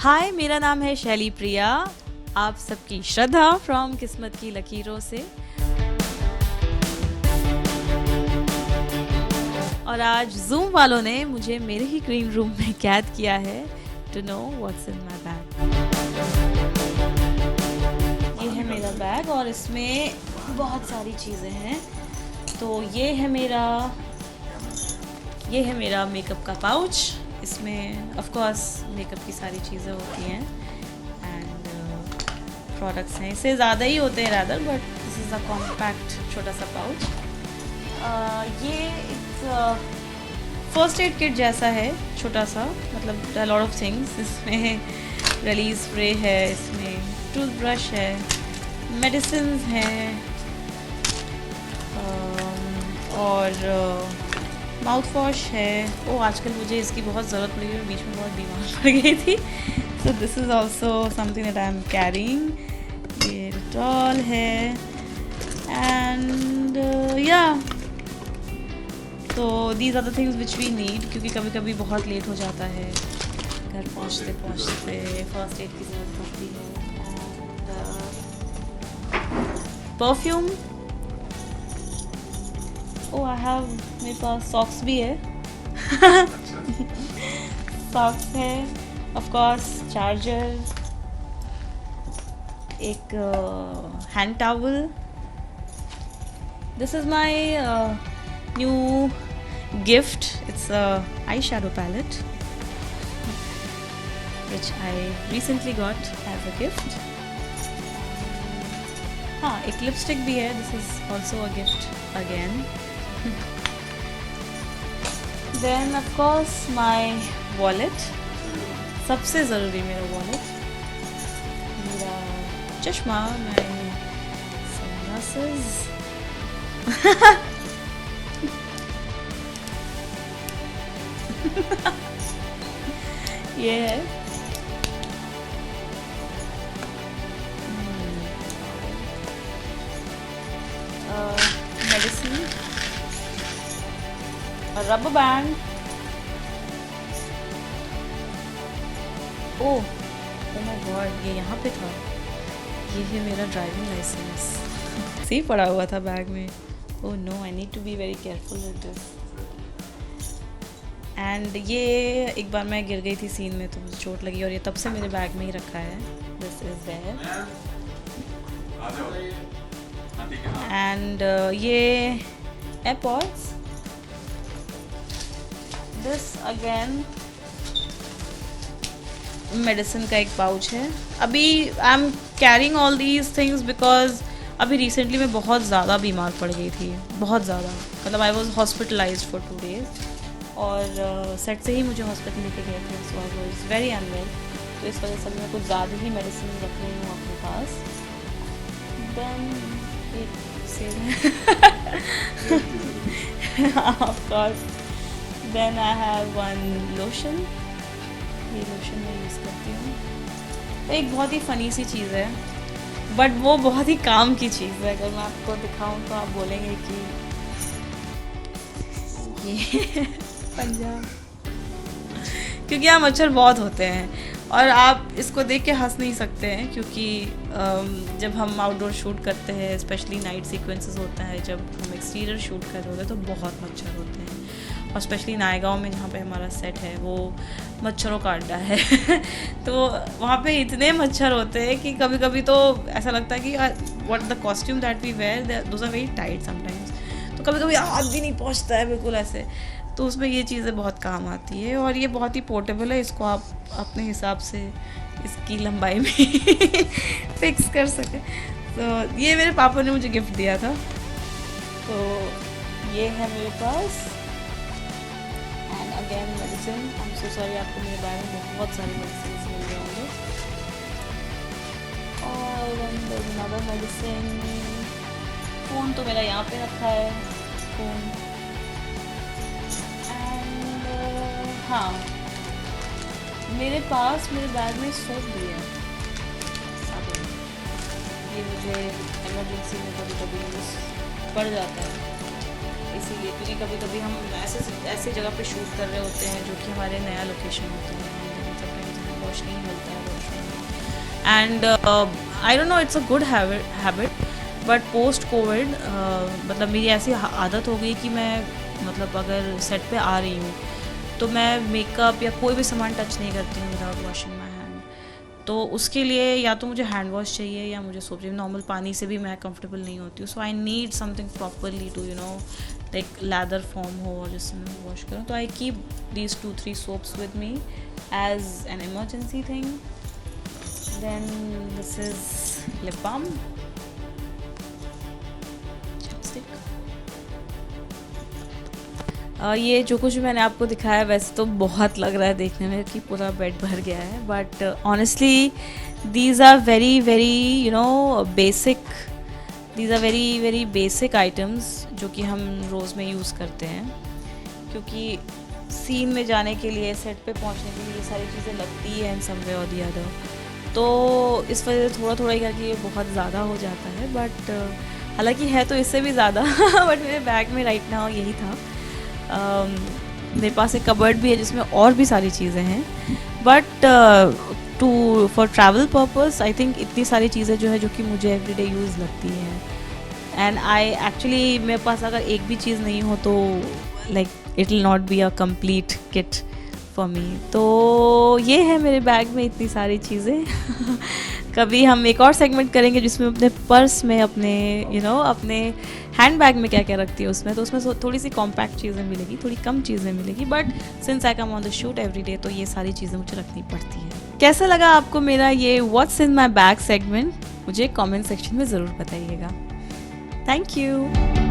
हाय, मेरा नाम है शैली प्रिया। आप सबकी श्रद्धा फ्रॉम किस्मत की लकीरों से। और आज जूम वालों ने मुझे मेरे ही ग्रीन रूम में कैद किया है to know what's in my bag. ये है मेरा बैग और इसमें बहुत सारी चीज़ें हैं। तो ये है मेरा मेकअप का पाउच। इसमें ऑफ कोर्स मेकअप की सारी चीज़ें होती हैं एंड प्रोडक्ट्स हैं। इससे ज़्यादा ही होते हैं rather, but this is a compact छोटा सा पाउच। ये एक फर्स्ट एड किट जैसा है, छोटा सा, मतलब लॉट ऑफ थिंग्स। इसमें रिलीज स्प्रे है, इसमें टूथब्रश है, मेडिसिन हैं और माउथ वॉश है। ओ, आजकल मुझे इसकी बहुत ज़रूरत पड़ी है, बीच में बहुत बीमार पड़ गई थी। So this is also something that I am carrying. ये डेटॉल है एंड या तो these are the things which we need, क्योंकि कभी कभी बहुत लेट हो जाता है घर पहुँचते फर्स्ट एड की ज़रूरत पड़ती है। परफ्यूम, ओ आई हैव, मेरे पास सॉक्स भी है। सॉक्स है, ऑफ कोर्स चार्जर, एक hand towel. This is my new gift. It's eye shadow palette which I recently got as a gift. हाँ, एक लिपस्टिक भी है। This is also a gift again. Then of course my wallet, सबसे ज़रूरी मेरा wallet, मेरा चश्मा, my sunglasses, ये है medicine, rubber band. Oh my God, ये यहाँ पे था। ये है मेरा ड्राइविंग लाइसेंस। सही पड़ा हुआ था बैग में। Oh no, I need to be very careful with this. And ये एक बार मैं गिर गई थी सीन में तो मुझे चोट लगी और ये तब से मेरे बैग में ही रखा है। This is there. एंड ये एयरपॉड्स। दिस अगेन मेडिसिन का एक पाउच है। अभी I am carrying all these things because अभी रिसेंटली मैं बहुत ज़्यादा बीमार पड़ गई थी, बहुत ज़्यादा, मतलब I was hospitalised for 2 days और सेट से ही मुझे हॉस्पिटल लेके गए थे। सो आई वॉज वेरी अनवेल। तो इस वजह से मैं कुछ ज़्यादा ही मेडिसिन रख रही हूँ अपने पास। Then of course then I have one lotion. ये लोशन मैं यूज़ करती हूँ। एक बहुत ही फ़नी सी चीज़ है, बट वो बहुत ही काम की चीज़ है। अगर मैं आपको दिखाऊँ तो आप बोलेंगे कि ये पंजाब, क्योंकि यहाँ मच्छर बहुत होते हैं और आप इसको देख के हंस नहीं सकते हैं, क्योंकि जब हम आउटडोर शूट करते हैं, स्पेशली नाइट सीक्वेंसेस होता है, जब हम एक्सटीरियर शूट कर रहे होते हैं तो बहुत मच्छर होते हैं। और स्पेशली नायगांव में जहाँ पे हमारा सेट है वो मच्छरों का अड्डा है। तो वहाँ पे इतने मच्छर होते हैं कि कभी कभी तो ऐसा लगता है कि what the costume that we wear, those are very tight sometimes. तो कभी कभी हाथ भी नहीं पहुँचता है बिल्कुल ऐसे। तो उसमें ये चीज़ें बहुत काम आती है और ये बहुत ही पोर्टेबल है। इसको आप अपने हिसाब से इसकी लंबाई में फिक्स कर सकें। तो ये मेरे पापा ने मुझे गिफ्ट दिया था। तो ये है मेरे पास। And again medicine. I am so sorry, आपको मेरे बारे में बहुत सारे मेडिसिन मिल रहे होंगे। और अनदर मेडिसिन। फ़ोन तो मेरा यहाँ पे रखा है, फ़ोन। हाँ, मेरे पास मेरे बैग में सोप भी है, साबुन। ये मुझे इमरजेंसी में कभी कभी यूज़ पड़ जाता है, इसीलिए, क्योंकि कभी कभी हम ऐसे जगह पे शूट कर रहे होते हैं जो कि हमारे नया लोकेशन होता है। वॉश नहीं मिलता है वॉशरूम में। And I don't know, it's a good habit, but post Covid मतलब मेरी ऐसी आदत हो गई कि मैं मतलब अगर सेट पे आ रही हूँ तो मैं मेकअप या कोई भी सामान टच नहीं करती हूँ विदाउट वॉशिंग माई हैंड। तो उसके लिए या तो मुझे हैंड वॉश चाहिए या मुझे सोप चाहिए। नॉर्मल पानी से भी मैं कंफर्टेबल नहीं होती हूँ, so I need something properly to like leather form हो और जिससे मैं वॉश करूँ। तो I keep these 2-3 soaps with me as an emergency thing. Then this is lip balm, ये जो कुछ मैंने आपको दिखाया वैसे तो बहुत लग रहा है देखने में कि पूरा बेड भर गया है, but honestly these are very very basic, these are very very basic items जो कि हम रोज़ में यूज़ करते हैं, क्योंकि सीन में जाने के लिए, सेट पे पहुंचने के लिए ये सारी चीज़ें लगती है इन सम वे और दी अदर। तो इस वजह से थोड़ा थोड़ा ही करके ये बहुत ज़्यादा हो जाता है, बट हालांकि है तो इससे भी ज़्यादा बट मेरे बैग में राइट नाउ यही था। मेरे पास एक कबर्ड भी है जिसमें और भी सारी चीज़ें हैं, but for travel purpose I think इतनी सारी चीज़ें जो है जो कि मुझे एवरीडे यूज़ लगती हैं। एंड आई एक्चुअली मेरे पास अगर एक भी चीज़ नहीं हो तो like it will not be a complete kit for me. तो ये है मेरे बैग में इतनी सारी चीज़ें कभी हम एक और सेगमेंट करेंगे जिसमें अपने पर्स में, अपने अपने हैंड बैग में क्या क्या रखती है उसमें, तो उसमें थोड़ी सी कॉम्पैक्ट चीज़ें मिलेगी, थोड़ी कम चीज़ें मिलेगी, but since I come on the shoot every day तो ये सारी चीज़ें मुझे रखनी पड़ती है। कैसा लगा आपको मेरा ये what's in my bag segment? मुझे कॉमेंट सेक्शन में ज़रूर बताइएगा। Thank you.